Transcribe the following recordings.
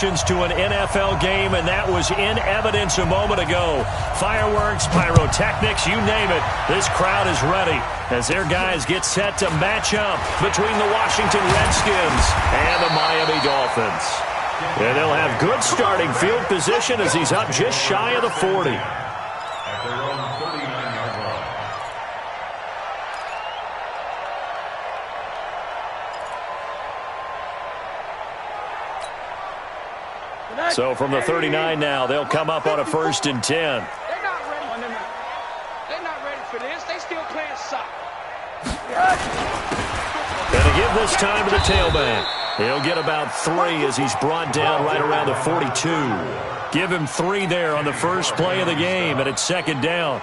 To an NFL game, and that was in evidence a moment ago. Fireworks, pyrotechnics, you name it. This crowd is ready as their guys get set to match up between the Washington Redskins and the Miami Dolphins. And they'll have good starting field position as he's up just shy of the 40. So from the 39 now, they'll come up on a 1st and 10. They're not ready for this. They still playing soccer. Going to give this time to the tailback. He'll get about 3 as he's brought down right around the 42. Give him 3 there on the first play of the game, and it's 2nd down.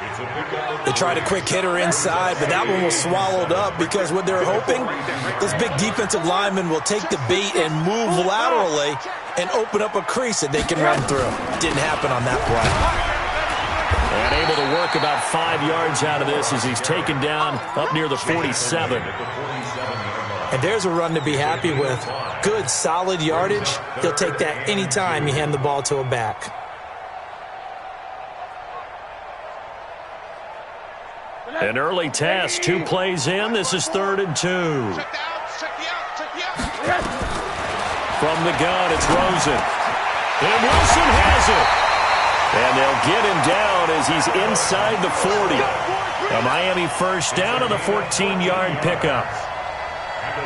They tried a quick hitter inside, but that one was swallowed up because what they're hoping, this big defensive lineman will take the bait and move laterally and open up a crease that they can run through. Didn't happen on that play. And able to work about 5 yards out of this as he's taken down up near the 47. And there's a run to be happy with. Good, solid yardage. He'll take that anytime you hand the ball to a back. An early test, 2 plays in. This is 3rd and 2. From the gun, it's Rosen. And Wilson has it. And they'll get him down as he's inside the 40. A Miami first down on the 14-yard pickup.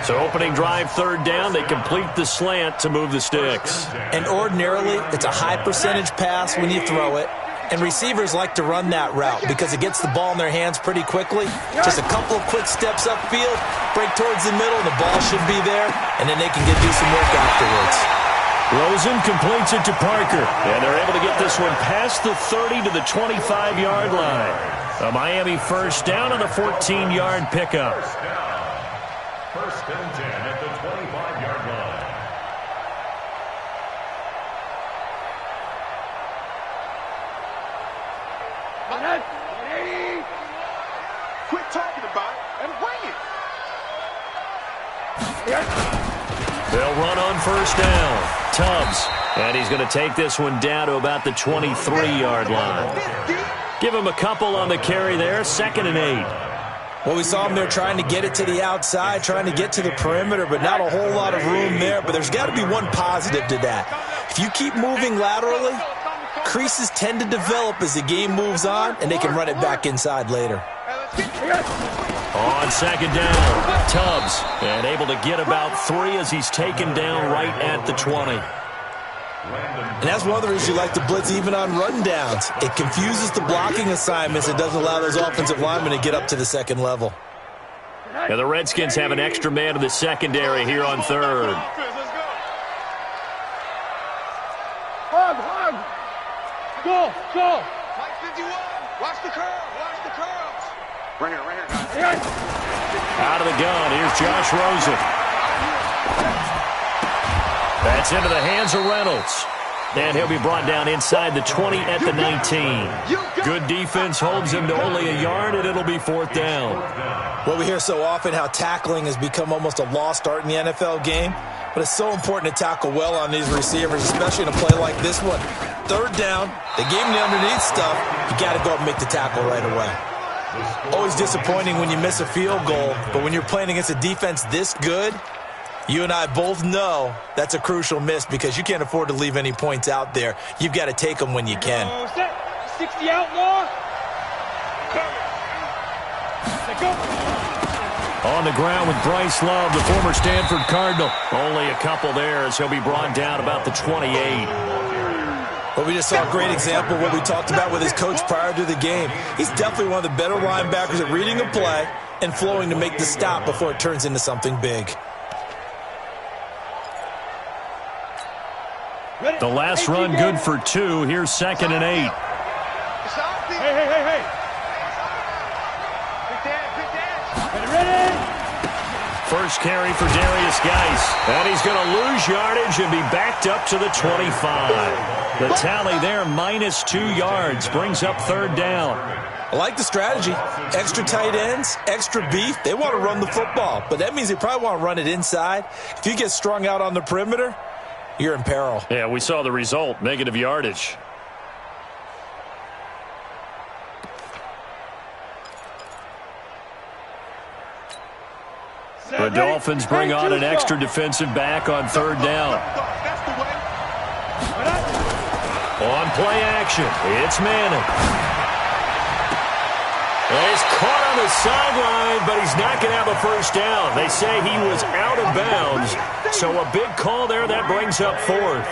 So opening drive, 3rd down, they complete the slant to move the sticks. And ordinarily, it's a high percentage pass when you throw it. And receivers like to run that route because it gets the ball in their hands pretty quickly. Just a couple of quick steps upfield, break towards the middle, the ball should be there, and then they can do some work afterwards. Rosen completes it to Parker, and they're able to get this one past the 30 to the 25-yard line. A Miami first down on the 14-yard pickup. 1st and 10 at the 25-yard line. Quit talking about it and bring it. They'll run on 1st down. Tubbs, and he's going to take this one down to about the 23-yard line. Give him a couple on the carry there, 2nd and 8. Well, we saw him there trying to get it to the outside, trying to get to the perimeter, but not a whole lot of room there. But there's got to be one positive to that. If you keep moving laterally, creases tend to develop as the game moves on, and they can run it back inside later. On 2nd down, Tubbs, and able to get about 3 as he's taken down right at the 20. And that's one of the reasons you like to blitz even on rundowns. It confuses the blocking assignments. It doesn't allow those offensive linemen to get up to the 2nd level. And the Redskins have an extra man in the secondary here on 3rd. Hug. Go. Mike 51. Watch the curves. Right here, guys. Out of the gun, here's Josh Rosen. That's into the hands of Reynolds. And he'll be brought down inside the 20 at the 19. Good defense holds him to only a yard, and it'll be 4th down. Well, we hear so often how tackling has become almost a lost art in the NFL game, but it's so important to tackle well on these receivers, especially in a play like this one. 3rd down, they gave him the underneath stuff. You got to go up and make the tackle right away. Always disappointing when you miss a field goal, but when you're playing against a defense this good, you and I both know that's a crucial miss because you can't afford to leave any points out there. You've got to take them when you can. 60 outlaw. On the ground with Bryce Love, the former Stanford Cardinal. Only a couple there as he'll be brought down about the 28. Well, we just saw a great example of what we talked about with his coach prior to the game. He's definitely one of the better linebackers at reading a play and flowing to make the stop before it turns into something big. The last run good for 2. Here's 2nd and 8. Hey. Ready? First carry for Darius Geis. And he's going to lose yardage and be backed up to the 25. The tally there, -2 yards, brings up 3rd down. I like the strategy. Extra tight ends, extra beef. They want to run the football, but that means they probably want to run it inside. If you get strung out on the perimeter, you're in peril. Yeah, we saw the result, negative yardage. The Dolphins bring on an extra defensive back on third down. On play action, it's Manning. He's caught on the sideline, but he's not going to have a first down. They say he was out of bounds, so a big call there. That brings up fourth.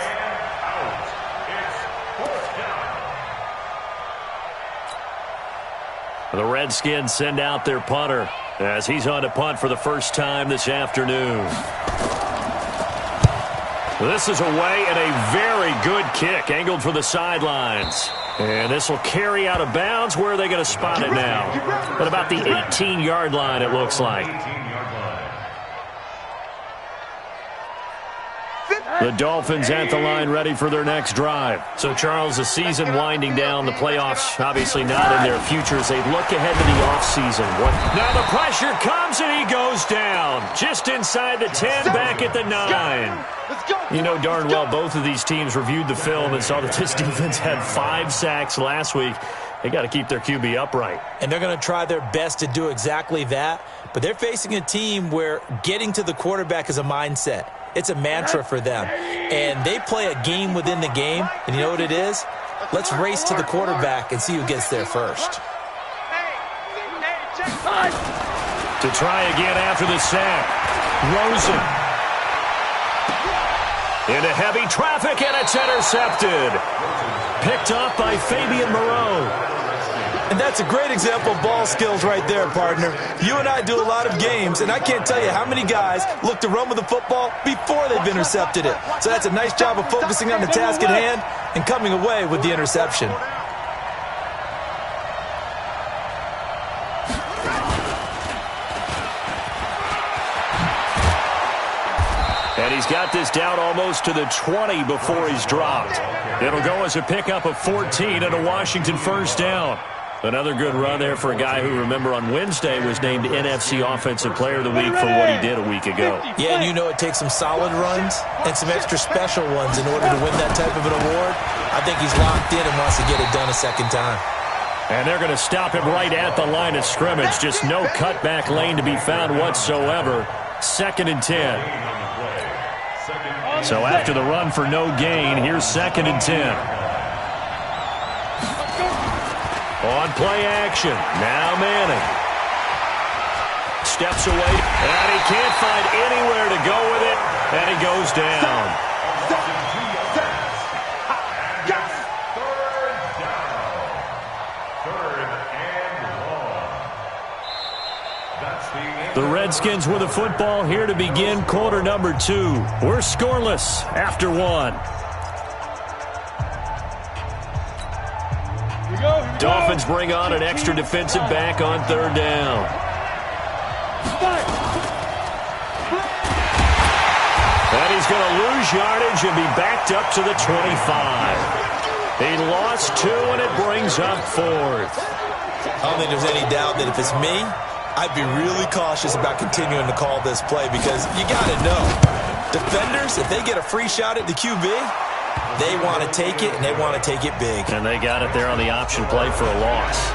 The Redskins send out their punter as he's on to punt for the first time this afternoon. This is away and a very good kick, angled for the sidelines. And this will carry out of bounds. Where are they going to spot it now? At about the 18-yard line, it looks like. The Dolphins at the line ready for their next drive. So, Charles, the season winding down, the playoffs obviously not in their future as they look ahead to the offseason. Now the pressure comes and he goes down. Just inside the 10, back at the 9. You know darn well both of these teams reviewed the film and saw that this defense had 5 sacks last week. They got to keep their QB upright. And they're going to try their best to do exactly that. But they're facing a team where getting to the quarterback is a mindset. It's a mantra for them. And they play a game within the game. And you know what it is? Let's race to the quarterback and see who gets there first. To try again after the sack. Rosen. Into heavy traffic, and it's intercepted. Picked up by Fabian Moreau. And that's a great example of ball skills right there, partner. You and I do a lot of games, and I can't tell you how many guys look to run with the football before they've intercepted it. So that's a nice job of focusing on the task at hand and coming away with the interception. And he's got this down almost to the 20 before he's dropped. It'll go as a pickup of 14 and a Washington first down. Another good run there for a guy who, remember, on Wednesday was named NFC Offensive Player of the Week for what he did a week ago. Yeah, and you know it takes some solid runs and some extra special ones in order to win that type of an award. I think he's locked in and wants to get it done a second time. And they're going to stop him right at the line of scrimmage. Just no cutback lane to be found whatsoever. 2nd and 10. So after the run for no gain, here's 2nd and 10. On play action, now Manning. Steps away, and he can't find anywhere to go with it, and he goes down. The Redskins with the football here to begin quarter number 2. We're scoreless after 1. Dolphins bring on an extra defensive back on third down. And he's going to lose yardage and be backed up to the 25. He lost 2, and it brings up 4th. I don't think there's any doubt that if it's me, I'd be really cautious about continuing to call this play because you got to know, defenders, if they get a free shot at the QB, they want to take it, and they want to take it big. And they got it there on the option play for a loss.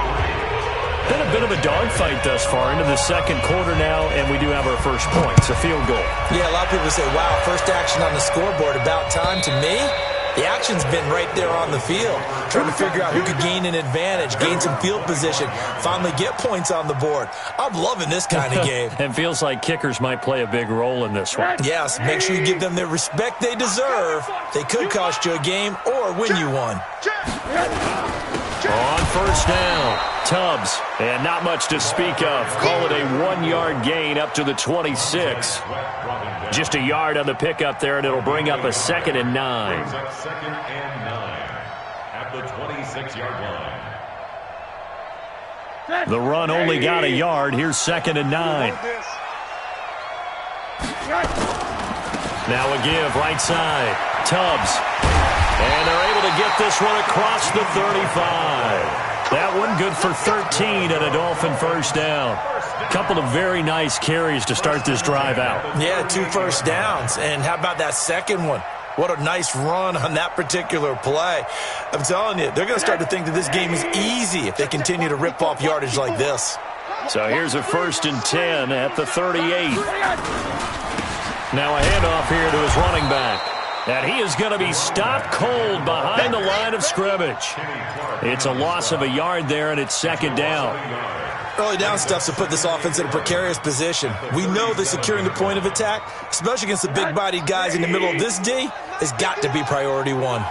Been a bit of a dogfight thus far into the second quarter now, and we do have our first point. It's a field goal. Yeah, a lot of people say, wow, first action on the scoreboard, about time. To me, the action's been right there on the field, trying to figure out who could gain an advantage, gain some field position, finally get points on the board. I'm loving this kind of game. And feels like kickers might play a big role in this one. Yes, make sure you give them the respect they deserve. They could cost you a game or win you one. On first down, Tubbs, and not much to speak of. Call it a 1-yard gain up to the 26. Just a yard on the pickup there, and it'll bring up a 2nd and 9. 2nd and 9 at the 26-yard line. The run only got a yard. Here's 2nd and 9. Now a give, right side. Tubbs. And they're able to get this one across the 35. That one good for 13 and a Dolphin first down. Couple of very nice carries to start this drive out. Yeah, 2 first downs. And how about that second one? What a nice run on that particular play. I'm telling you, they're going to start to think that this game is easy if they continue to rip off yardage like this. So here's a 1st and 10 at the 38. Now a handoff here to his running back. And he is going to be stopped cold behind the line of scrimmage. It's a loss of a yard there, and it's 2nd down. Early down stuff to put this offense in a precarious position. We know that securing the point of attack, especially against the big-bodied guys in the middle of this D, has got to be priority one.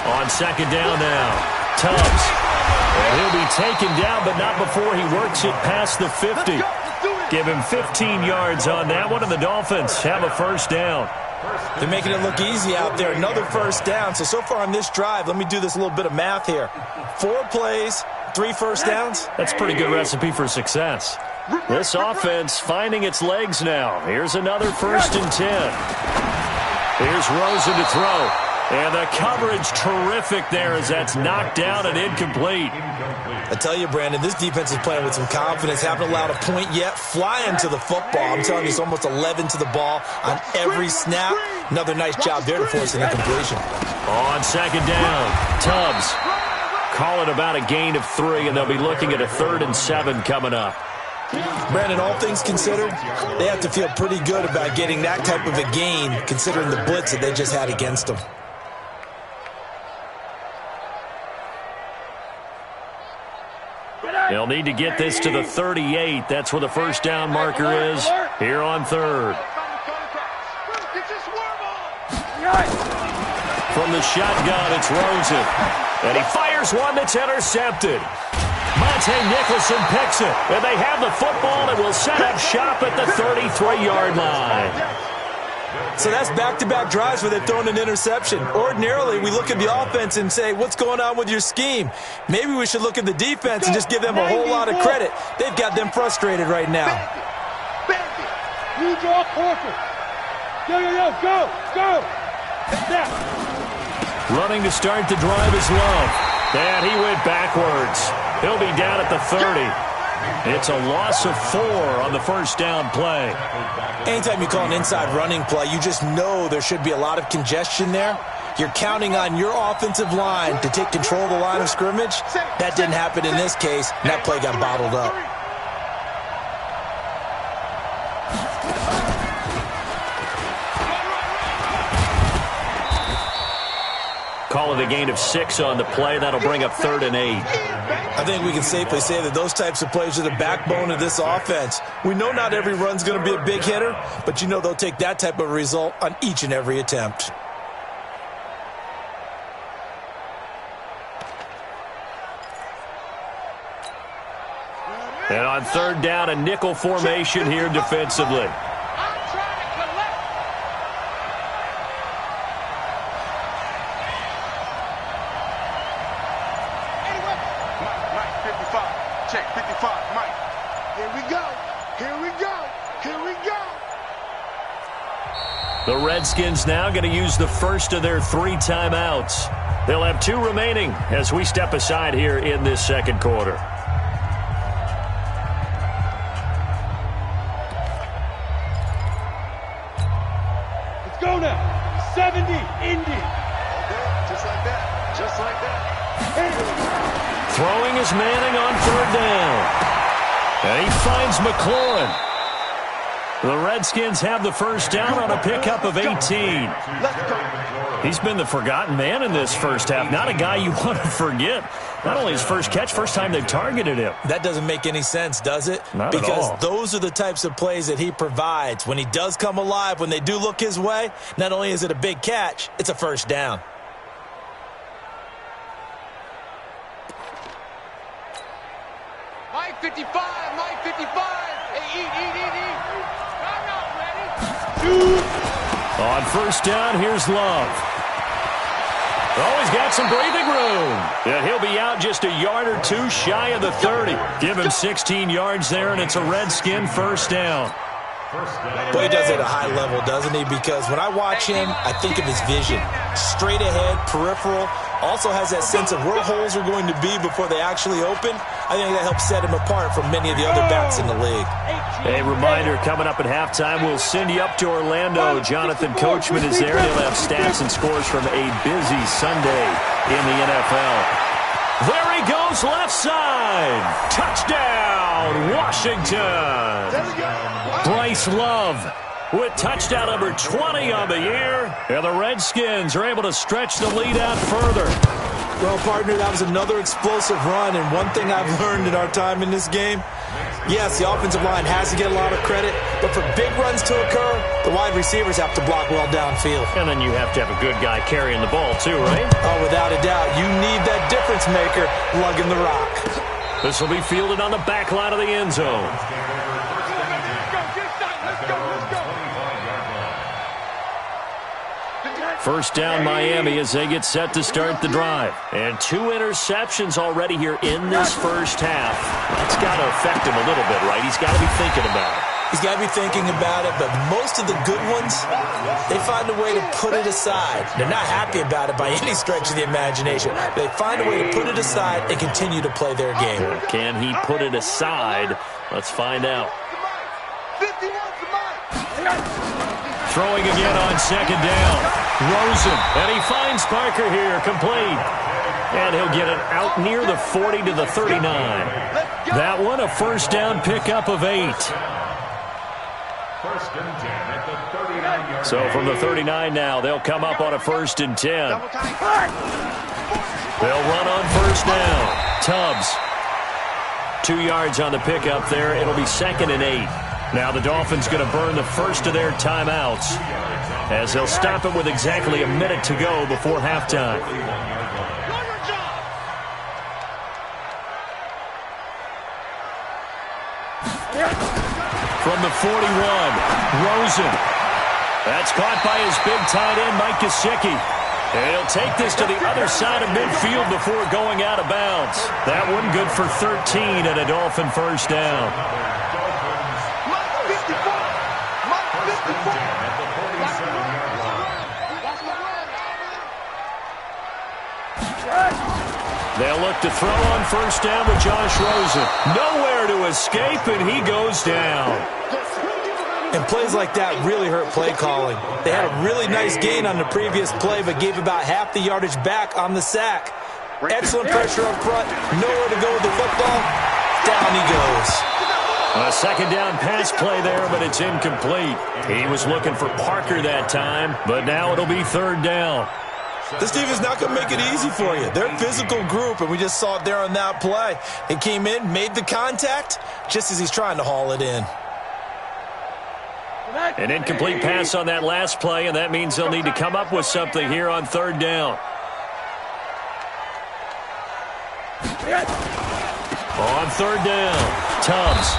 On 2nd down now, Tubbs. And he'll be taken down, but not before he works it past the 50. Give him 15 yards on that one, and the Dolphins have a 1st down. They're making it look easy out there. Another 1st down. So far on this drive, let me do this little bit of math here. 4 plays, 3 first downs. That's a pretty good recipe for success. This offense finding its legs now. Here's another 1st and 10. Here's Rosen to throw. And the coverage terrific there as that's knocked down and incomplete. I tell you, Brandon, this defense is playing with some confidence. Haven't allowed a point yet. Flying to the football. I'm telling you, it's almost 11 to the ball on every snap. Another nice job there to force an incompletion. On 2nd down, Tubbs. Call it about a gain of 3, and they'll be looking at a 3rd and 7 coming up. Brandon, all things considered, they have to feel pretty good about getting that type of a gain, considering the blitz that they just had against them. They'll need to get this to the 38. That's where the 1st down marker is here on 3rd. From the shotgun, it's Rosen. And he fires one that's intercepted. Monte Nicholson picks it. And they have the football and will set up shop at the 33-yard line. So that's back-to-back drives where they've thrown an interception. Ordinarily, we look at the offense and say, what's going on with your scheme? Maybe we should look at the defense and just give them a whole lot of credit. They've got them frustrated right now. You draw quarter. Go. Running to start the drive is Love. And he went backwards. He'll be down at the 30. It's a loss of 4 on the 1st down play. Anytime you call an inside running play, you just know there should be a lot of congestion there. You're counting on your offensive line to take control of the line of scrimmage. That didn't happen in this case, and that play got bottled up. Call it a gain of 6 on the play. That'll bring up 3rd and 8. I think we can safely say that those types of plays are the backbone of this offense. We know not every run's going to be a big hitter, but you know they'll take that type of result on each and every attempt. And on 3rd down, a nickel formation here defensively. The Redskins now going to use the first of their 3 timeouts. They'll have 2 remaining as we step aside here in this 2nd quarter. Let's go now. 70, Indy. Just like that. Just like that. Throwing is Manning on 3rd down. And he finds McLaurin. The Redskins have the 1st down on a pickup of 18. He's been the forgotten man in this 1st half. Not a guy you want to forget. Not only his first catch, first time they've targeted him. That doesn't make any sense, does it? Not at all. Because those are the types of plays that he provides. When he does come alive, when they do look his way, not only is it a big catch, it's a 1st down. Mike 55, Mike 55. Hey, eat. I'm not ready. On 1st down, here's Love. Oh, he's got some breathing room. Yeah, he'll be out just a yard or 2 shy of the 30. Give him 16 yards there, and it's a Redskin 1st down. Boy, he does it at a high level, doesn't he? Because when I watch him, I think of his vision. Straight ahead, peripheral, Also has that sense of where holes are going to be before they actually open. I think that helps set him apart from many of the other backs in the league. A reminder, coming up at halftime, we'll send you up to Orlando. Jonathan Coachman is there. He'll have stats and scores from a busy Sunday in the NFL. There he goes, left side. Touchdown, Washington. Bryce Love with touchdown number 20 on the year. And the Redskins are able to stretch the lead out further. Well, partner, that was another explosive run. And one thing I've learned in our time in this game, yes, the offensive line has to get a lot of credit, but for big runs to occur, the wide receivers have to block well downfield. And then you have to have a good guy carrying the ball too, right? Oh, without a doubt. You need that difference maker lugging the rock. This will be fielded on the back line of the end zone. First down, Miami, as they get set to start the drive. And 2 interceptions already here in this first half. That's got to affect him a little bit, right? He's got to be thinking about it. He's got to be thinking about it, but most of the good ones, they find a way to put it aside. They're not happy about it by any stretch of the imagination. They find a way to put it aside and continue to play their game. Can he put it aside? Let's find out. Throwing again on second down. Rosen, and he finds Parker here, complete. And he'll get it out near the 40 to the 39. That one, a first down pickup of 8. First and 10 at the 39-yard So from the 39 now, they'll come up on a first and 10. They'll run on first down. Tubbs. 2 yards on the pickup there. It'll be second and 8. Now the Dolphins going to burn the first of their timeouts as they'll stop it with exactly a minute to go before halftime. From the 41, Rosen. That's caught by his big tight end, Mike Gesicki. And he'll take this to the other side of midfield before going out of bounds. That one good for 13 and a Dolphin first down. They'll look to throw on first down with Josh Rosen. Nowhere to escape, and he goes down. And plays like that really hurt play calling. They had a really nice gain on the previous play, but gave about half the yardage back on the sack. Excellent pressure up front. Nowhere to go with the football. Down he goes. A second down pass play there, but it's incomplete. He was looking for Parker that time, but now it'll be third down. This team is not going to make it easy for you. They're a physical group, and we just saw it there on that play. He came in, made the contact, just as he's trying to haul it in. An incomplete pass on that last play, and that means they'll need to come up with something here on third down. On third down, Tubbs.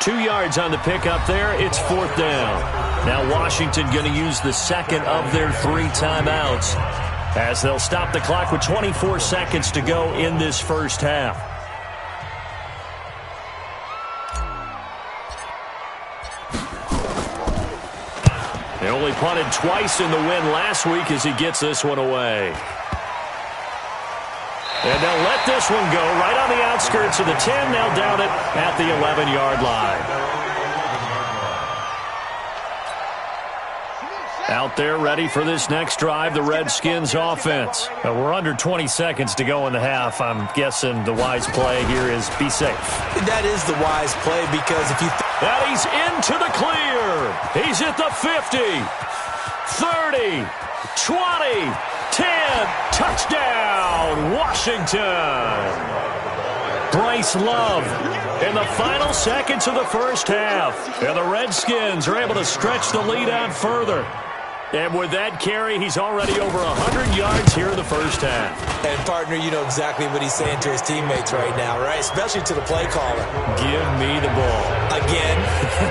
2 yards on the pickup there. It's fourth down. Now Washington going to use the second of their 3 timeouts as they'll stop the clock with 24 seconds to go in this first half. They only punted twice in the win last week as he gets this one away. And they'll let this one go right on the outskirts of the 10. They'll down it at the 11-yard line. Out there ready for this next drive, the Redskins offense. We're under 20 seconds to go in the half. I'm guessing the wise play here is be safe. That is the wise play because if you... And he's into the clear. He's at the 50, 30, 20, 10. Touchdown, Washington. Bryce Love in the final seconds of the first half. And the Redskins are able to stretch the lead out further. And with that carry, he's already over 100 yards here in the first half. And, partner, you know exactly what he's saying to his teammates right now, right? Especially to the play caller. Give me the ball. Again,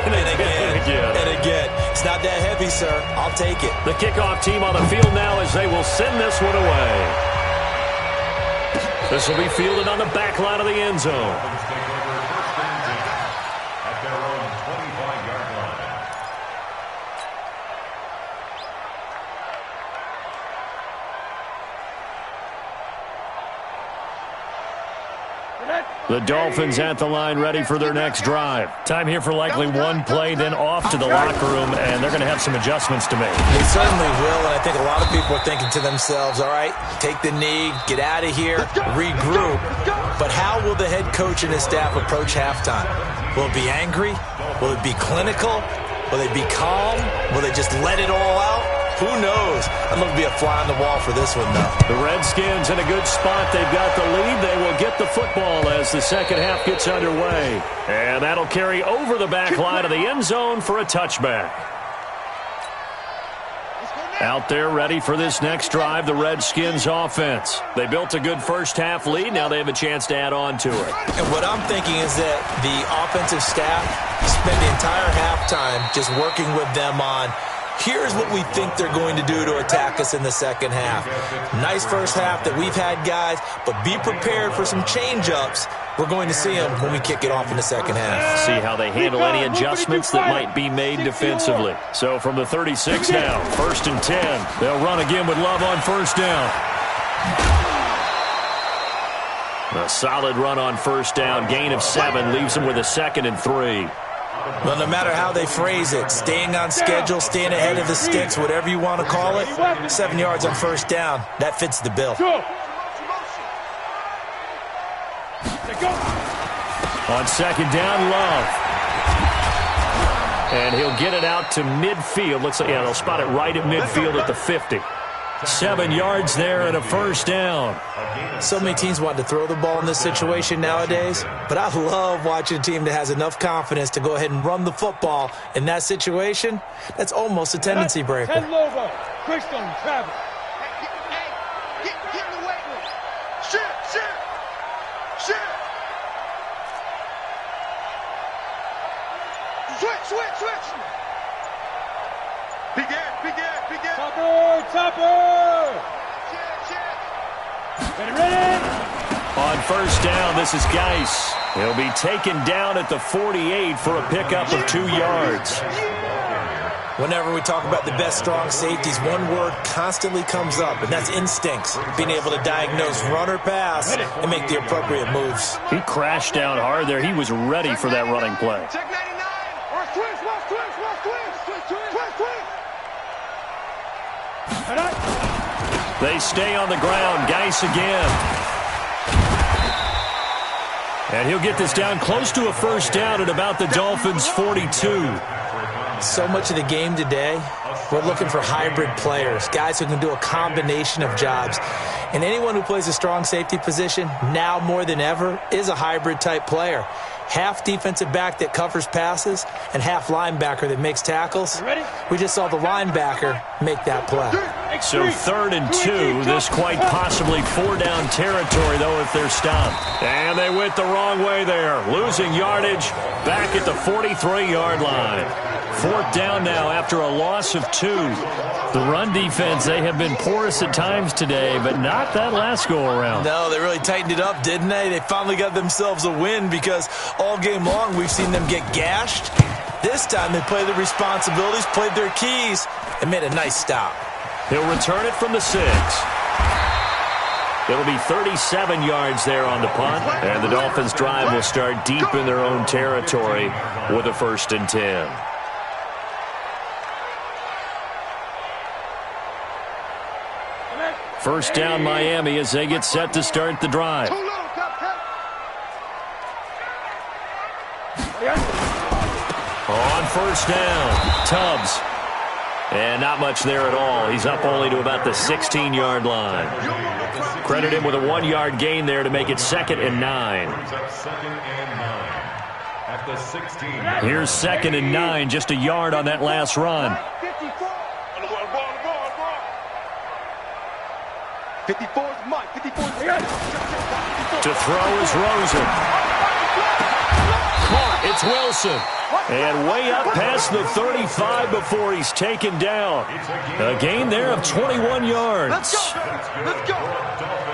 and again, and again. It's not that heavy, sir. I'll take it. The kickoff team on the field now as they will send this one away. This will be fielded on the back line of the end zone. The Dolphins at the line ready for their next drive. Time here for likely one play, then off to the locker room, and they're going to have some adjustments to make. They certainly will, and I think a lot of people are thinking to themselves, all right, take the knee, get out of here, regroup. But how will the head coach and his staff approach halftime? Will it be angry? Will it be clinical? Will they be calm? Will they just let it all out? Who knows? I'm going to be a fly on the wall for this one, though. The Redskins in a good spot. They've got the lead. They will get the football as the second half gets underway. And that'll carry over the back line of the end zone for a touchback. Out there ready for this next drive, the Redskins offense. They built a good first half lead. Now they have a chance to add on to it. And what I'm thinking is that the offensive staff spend the entire halftime just working with them on, here's what we think they're going to do to attack us in the second half. Nice first half that we've had, guys, but be prepared for some change-ups. We're going to see them when we kick it off in the second half. See how they handle any adjustments that might be made defensively. So from the 36 now, 1st and 10. They'll run again with Love on first down. A solid run on first down. Gain of 7 leaves them with a 2nd and 3. Well, no matter how they phrase it, staying on schedule, staying ahead of the sticks, whatever you want to call it, 7 yards on first down, that fits the bill. On second down, Love. And he'll get it out to midfield. Looks like, yeah, they'll spot it right at midfield at the 50. 7 yards there and a first down. So many teams want to throw the ball in this situation nowadays, but I love watching a team that has enough confidence to go ahead and run the football in that situation. That's almost a tendency breaker. Get in the weight room. Shift. Switch. Begin. Topper. Ready. On first down, this is Geis. He'll be taken down at the 48 for a pickup of 2 yards. Whenever we talk about the best strong safeties, one word constantly comes up, and that's instincts. Being able to diagnose run or pass and make the appropriate moves. He crashed down hard there. He was ready for that running play. Check 99. Or twist. They stay on the ground. Geis again. And he'll get this down close to a first down at about the Dolphins' 42. So much of the game today, we're looking for hybrid players, guys who can do a combination of jobs. And anyone who plays a strong safety position, now more than ever, is a hybrid type player. Half defensive back that covers passes and half linebacker that makes tackles. We just saw the linebacker make that play. So 3rd and 2, this quite possibly 4-down territory, though, if they're stopped. And they went the wrong way there, losing yardage back at the 43-yard line. 4th down now after a loss of 2. The run defense, they have been porous at times today, but not that last go-around. No, they really tightened it up, didn't they? They finally got themselves a win because all game long we've seen them get gashed. This time they played their responsibilities, played their keys, and made a nice stop. He'll return it from the 6. It'll be 37 yards there on the punt, and the Dolphins' drive will start deep in their own territory with a 1st and 10. First down, Miami, as they get set to start the drive. On first down, Tubbs. And not much there at all. He's up only to about the 16-yard line. Credit him with a 1-yard gain there to make it 2nd and 9. Here's 2nd and 9, just a yard on that last run. 54's Mike. 54's To throw is Rosen. Caught, it's Wilson. And way up past the 35 before he's taken down. A gain there of 21 yards. Let's go.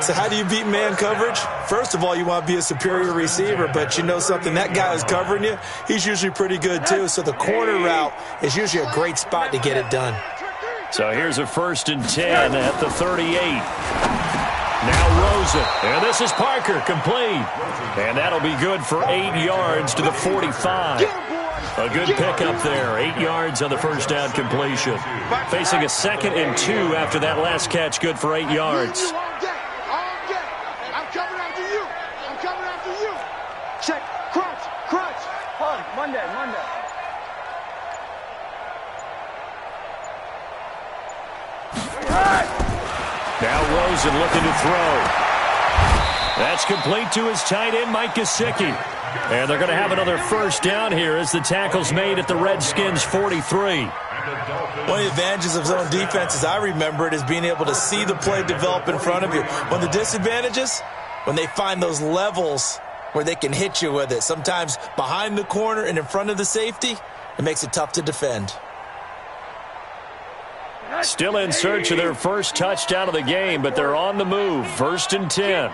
So how do you beat man coverage? First of all, you want to be a superior receiver, but you know something, that guy who's covering you, he's usually pretty good too. So the corner route is usually a great spot to get it done. So here's a 1st and 10 at the 38. Now Rosen. And this is Parker, complete. And that'll be good for 8 yards to the 45. A good pickup there. 8 yards on the first down completion. Facing a 2nd and 2 after that last catch, good for 8 yards. I'm coming after you. I'm coming after you. Check. Crunch. Crunch. Hug. Monday. Now Rosen looking to throw. That's complete to his tight end, Mike Gesicki. And they're going to have another first down here as the tackle's made at the Redskins' 43. One of the advantages of zone defense, as I remember it, is being able to see the play develop in front of you. One of the disadvantages, when they find those levels where they can hit you with it, sometimes behind the corner and in front of the safety, it makes it tough to defend. Still in search of their first touchdown of the game, but they're on the move. 1st and 10.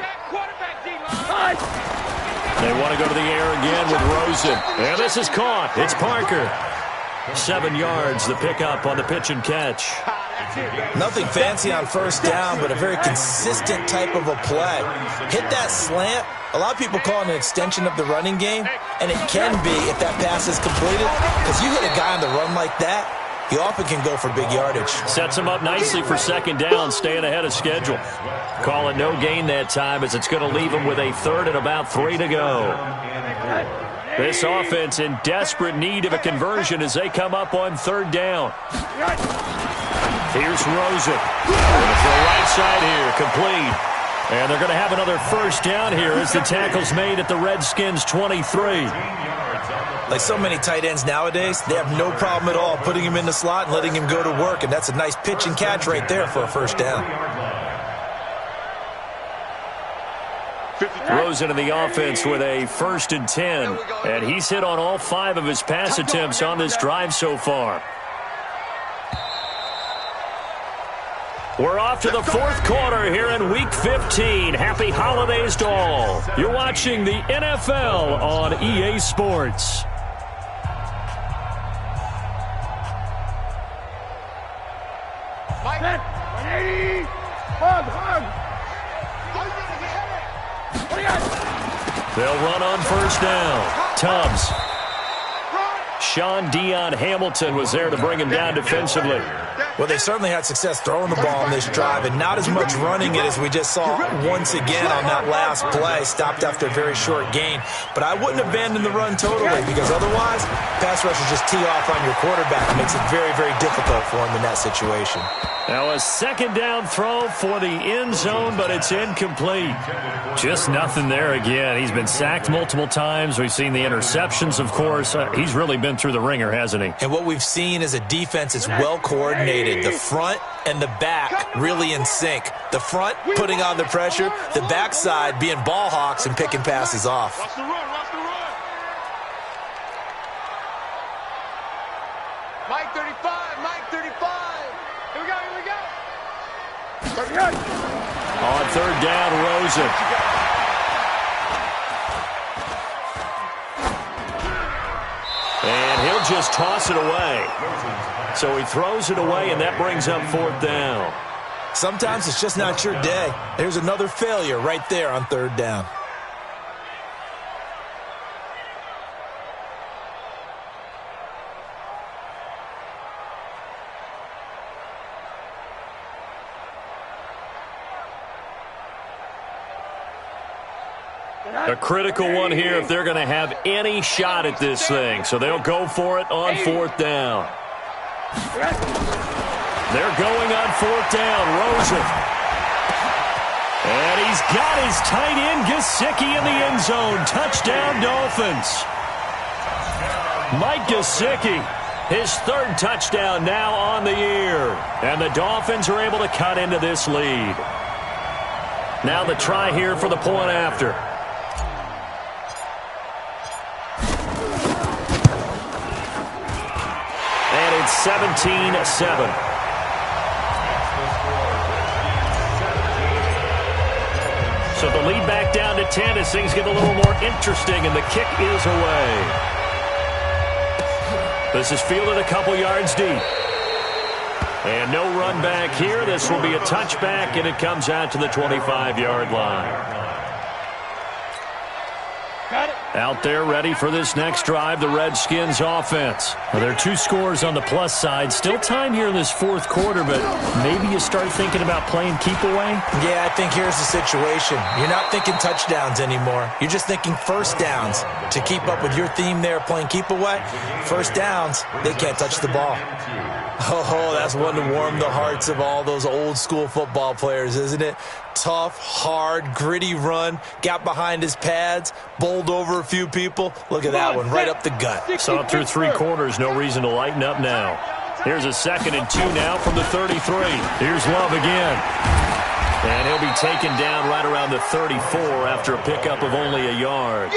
They want to go to the air again with Rosen. And this is caught. It's Parker. 7 yards, the pickup on the pitch and catch. Nothing fancy on first down, but a very consistent type of a play. Hit that slant. A lot of people call it an extension of the running game, and it can be if that pass is completed, because you hit a guy on the run like that, he often can go for big yardage. Sets him up nicely for 2nd down, staying ahead of schedule. Calling no gain that time as it's going to leave him with a 3rd and about 3 to go. This offense in desperate need of a conversion as they come up on 3rd down. Here's Rosen. Going to the right side here, complete. And they're going to have another first down here as the tackle's made at the Redskins' 23. Like so many tight ends nowadays, they have no problem at all putting him in the slot and letting him go to work, and that's a nice pitch and catch right there for a first down. Rosen in the offense with a 1st and 10, and he's hit on all 5 of his pass attempts on this drive so far. We're off to the 4th quarter here in Week 15. Happy holidays to all. You're watching the NFL on EA Sports. Mike. 180. Hug. They'll run on first down. Tubbs. Sean Dion Hamilton was there to bring him down defensively. Well, they certainly had success throwing the ball on this drive, and not as much running it as we just saw once again on that last play. Stopped after a very short gain. But I wouldn't abandon the run totally, because otherwise, pass rushers just tee off on your quarterback. It makes it very, very difficult for him in that situation. Now a 2nd down throw for the end zone, but it's incomplete. Just nothing there again. He's been sacked multiple times. We've seen the interceptions, of course. He's really been through the ringer, hasn't he? And what we've seen is a defense that's well coordinated. The front and the back really in sync. The front putting on the pressure, the backside being ball hawks and picking passes off. Watch the run. Mike 35. Mike 35. Here we go. On 3rd down, Rosen. And he'll just toss it away. So he throws it away, and that brings up 4th down. Sometimes it's just not your day. There's another failure right there on 3rd down. A critical one here if they're going to have any shot at this thing. So they'll go for it on 4th down. They're going on 4th down. Rosen. And he's got his tight end Gesicki in the end zone. Touchdown, Dolphins. Mike Gesicki, his 3rd touchdown now on the year. And the Dolphins are able to cut into this lead. Now the try here for the point after. And it's 17-7. So the lead back down to 10 as things get a little more interesting, and the kick is away. This is fielded a couple yards deep. And no run back here. This will be a touchback, and it comes out to the 25-yard line. Out there ready for this next drive, the Redskins offense. Well, there are 2 scores on the plus side. Still time here in this fourth quarter, but maybe you start thinking about playing keep away? Yeah, I think here's the situation. You're not thinking touchdowns anymore. You're just thinking first downs. To keep up with your theme there, playing keep away, first downs, they can't touch the ball. Oh, that's one to warm the hearts of all those old school football players, isn't it? Tough, hard, gritty run, got behind his pads, bowled over a few people. Look at that one, right up the gut. Saw it through 3 quarters, no reason to lighten up now. Here's a 2nd and 2 now from the 33. Here's Love again. And he'll be taken down right around the 34 after a pickup of only a yard.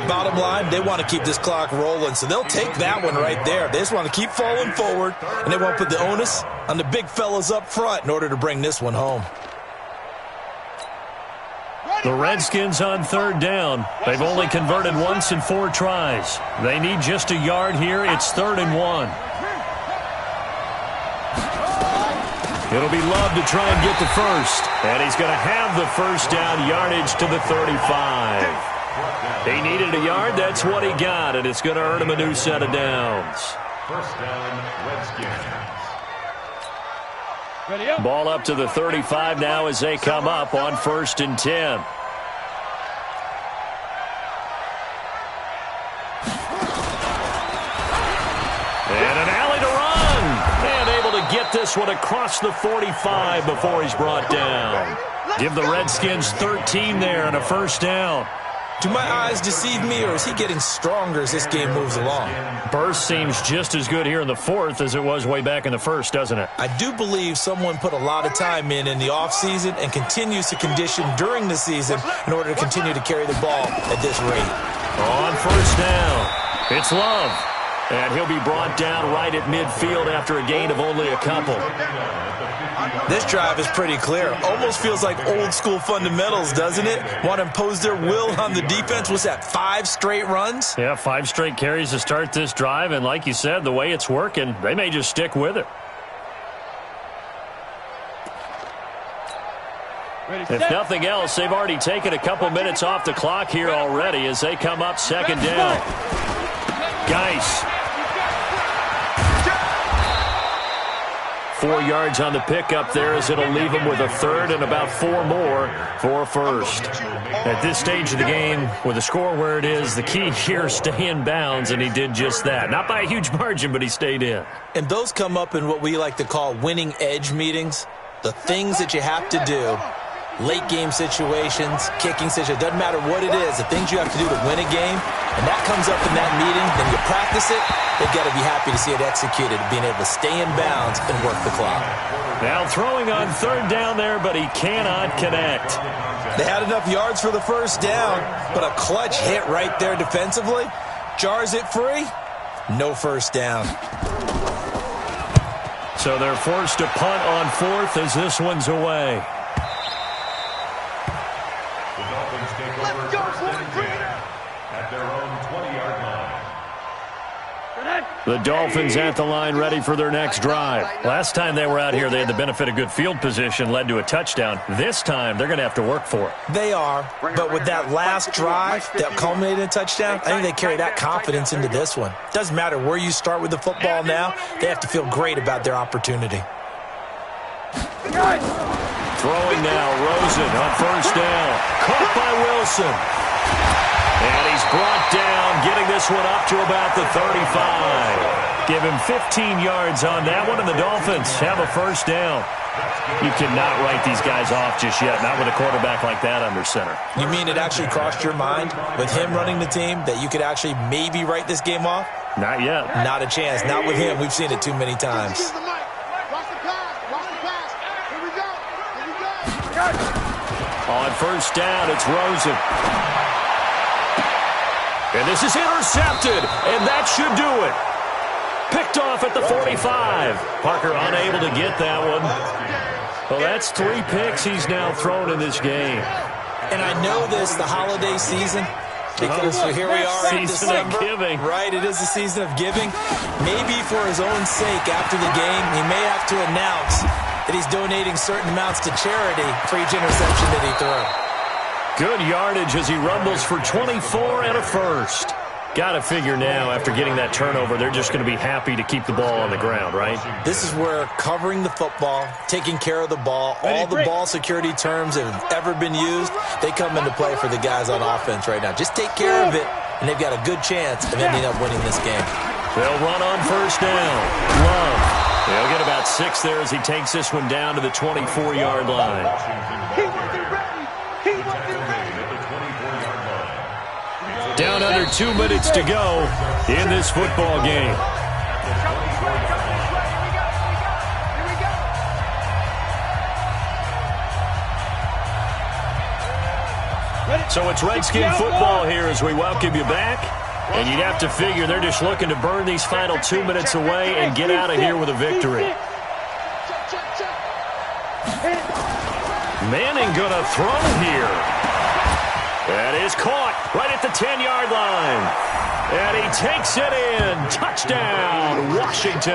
Bottom line, they want to keep this clock rolling, so they'll take that one right there. They just want to keep falling forward, and they want to put the onus on the big fellas up front in order to bring this one home. The Redskins on 3rd down. They've only converted once in 4 tries. They need just a yard here. It's 3rd and 1. It'll be Love to try and get the first. And he's going to have the first down, yardage to the 35. He needed a yard. That's what he got, and it's going to earn him a new set of downs. First down, Redskins. Ball up to the 35 now as they come up on 1st and 10. And an alley to run. And able to get this one across the 45 before he's brought down. Give the Redskins 13 there and a first down. Do my eyes deceive me, or is he getting stronger as this game moves along? Burst seems just as good here in the 4th as it was way back in the 1st, doesn't it? I do believe someone put a lot of time in the offseason and continues to condition during the season in order to continue to carry the ball at this rate. On 1st down, it's Love. And he'll be brought down right at midfield after a gain of only a couple. This drive is pretty clear. Almost feels like old school fundamentals, doesn't it? Want to impose their will on the defense. Was that 5 straight runs? Yeah, 5 straight carries to start this drive. And like you said, the way it's working, they may just stick with it. If nothing else, they've already taken a couple minutes off the clock here already as they come up 2nd down. Geis. 4 yards on the pickup there as it'll leave him with a 3rd and about 4 more for 1st. At this stage of the game, with the score where it is, the key here is stay in bounds, and he did just that. Not by a huge margin, but he stayed in. And those come up in what we like to call winning edge meetings. The things that you have to do. Late game situations, kicking situations, doesn't matter what it is, the things you have to do to win a game, and that comes up in that meeting, then you practice it, they've got to be happy to see it executed, being able to stay in bounds and work the clock. Now throwing on 3rd down there, but he cannot connect. They had enough yards for the first down, but a clutch hit right there defensively. Jars it free, no first down. So they're forced to punt on 4th as this one's away. At their own 20-yard line. The Dolphins at the line ready for their next drive. Last time they were out here, they had the benefit of good field position, led to a touchdown. This time, they're going to have to work for it. They are, but with that last drive that culminated in a touchdown, I think they carry that confidence into this one. Doesn't matter where you start with the football now, they have to feel great about their opportunity. Throwing now, Rosen on 1st down. Caught by Wilson. And he's brought down, getting this one up to about the 35. Give him 15 yards on that one, and the Dolphins have a first down. You cannot write these guys off just yet, not with a quarterback like that under center. You mean it actually crossed your mind with him running the team that you could actually maybe write this game off? Not yet. Not a chance. Not with him. We've seen it too many times. On 1st down, it's Rosen. And this is intercepted, and that should do it. Picked off at the 45. Parker unable to get that one. Well, that's 3 picks he's now thrown in this game. And I know this, the holiday season, Because here we are in Season of December. giving. Right, it is the season of giving. Maybe for his own sake after the game, he may have to announce that he's donating certain amounts to charity for each interception that he threw. Good yardage as he rumbles for 24 and a first. Got to figure now, after getting that turnover, they're just going to be happy to keep the ball on the ground, right? This is where covering the football, taking care of the ball, all the ball security terms that have ever been used, they come into play for the guys on offense right now. Just take care of it, and they've got a good chance of ending up winning this game. They'll run on first down. Love. They'll get about 6 there as he takes this one down to the 24-yard line. He wasn't ready. He wasn't ready. Down under 2 minutes to go in this football game. So it's Redskin football here as we welcome you back. And you'd have to figure they're just looking to burn these final 2 minutes away and get out of here with a victory. Manning gonna throw here. That is caught right at the 10-yard line. And he takes it in. Touchdown, Washington.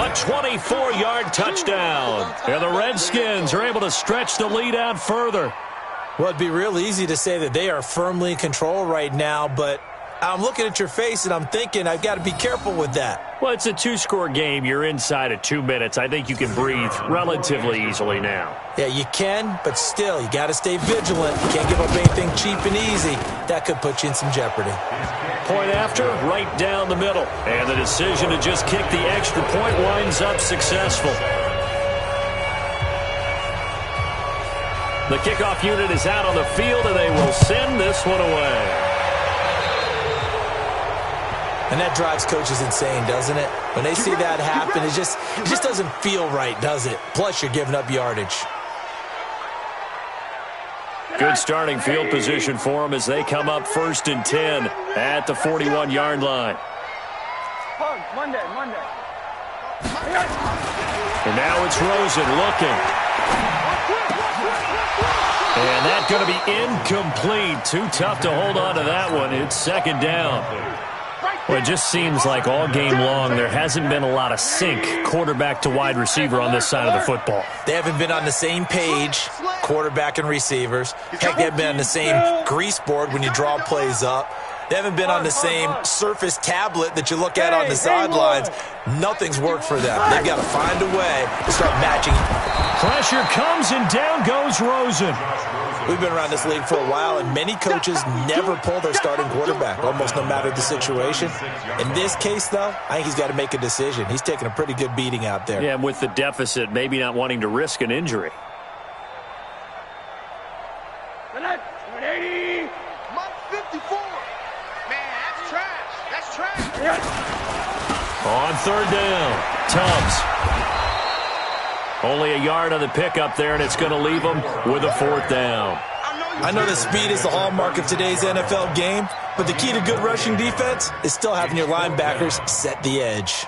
A 24-yard touchdown. And the Redskins are able to stretch the lead out further. Well, it'd be real easy to say that they are firmly in control right now, but I'm looking at your face and I'm thinking I've got to be careful with that. Well, it's a 2-score game. You're inside of 2 minutes. I think you can breathe relatively easily now. Yeah, you can, but still, you got to stay vigilant. You can't give up anything cheap and easy. That could put you in some jeopardy. Point after, right down the middle. And the decision to just kick the extra point winds up successful. The kickoff unit is out on the field, and they will send this one away. And that drives coaches insane, doesn't it? When they see that happen, it just doesn't feel right, does it? Plus, you're giving up yardage. Good starting field position for them as they come up 1st and 10 at the 41-yard line. Monday. And now it's Rosen looking. And that's going to be incomplete. Too tough to hold on to that one. It's 2nd down. Well, it just seems like all game long there hasn't been a lot of sync quarterback to wide receiver on this side of the football. They haven't been on the same page, quarterback and receivers. Heck, they haven't been on the same grease board when you draw plays up. They haven't been on the same Surface tablet that you look at on the sidelines. Nothing's worked for them. They've got to find a way to start matching. Pressure comes and down goes Rosen. We've been around this league for a while, and many coaches never pull their starting quarterback, almost no matter the situation. In this case, though, I think he's got to make a decision. He's taking a pretty good beating out there. Yeah, and with the deficit, maybe not wanting to risk an injury. 180. Mike 54. Man, that's trash. That's trash. On 3rd down, Tubbs. Only a yard on the pickup there, and it's going to leave them with a 4th down. I know that speed is the hallmark of today's NFL game, but the key to good rushing defense is still having your linebackers set the edge.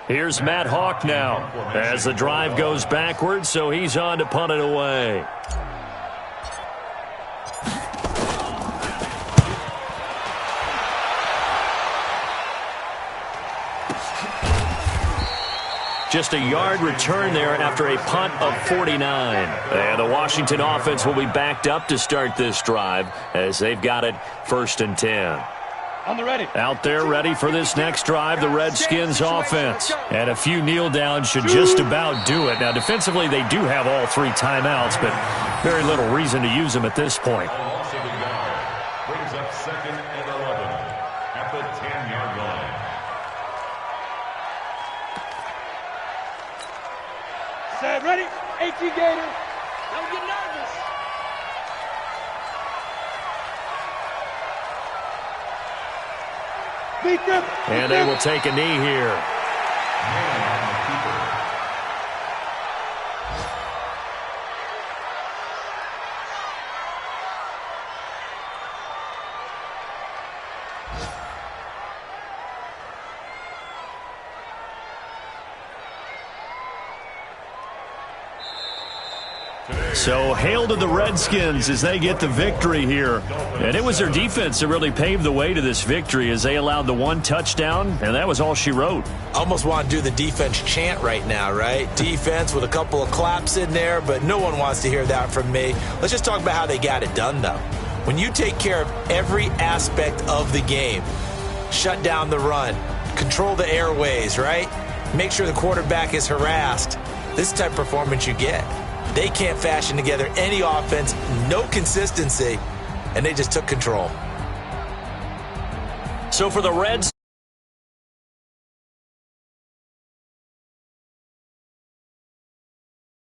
Here's Matt Hawk now as the drive goes backwards, so he's on to punt it away. Just a yard return there after a punt of 49. And the Washington offense will be backed up to start this drive as they've got it 1st and 10. On the ready. Out there ready for this next drive, the Redskins offense. And a few kneel downs should just about do it. Now, defensively, they do have all 3 timeouts, but very little reason to use them at this point. Brings up 2nd and 11 at the 10-yard line. Set, ready. AT Gator. Don't get nervous. Beat them. And they will take a knee here. So hail to the Redskins as they get the victory here. And it was their defense that really paved the way to this victory as they allowed the one touchdown, and that was all she wrote. Almost want to do the defense chant right now, right? Defense with a couple of claps in there, but no one wants to hear that from me. Let's just talk about how they got it done, though. When you take care of every aspect of the game, shut down the run, control the airways, right? Make sure the quarterback is harassed. This type of performance you get. They can't fashion together any offense, no consistency, and they just took control. So for the Reds,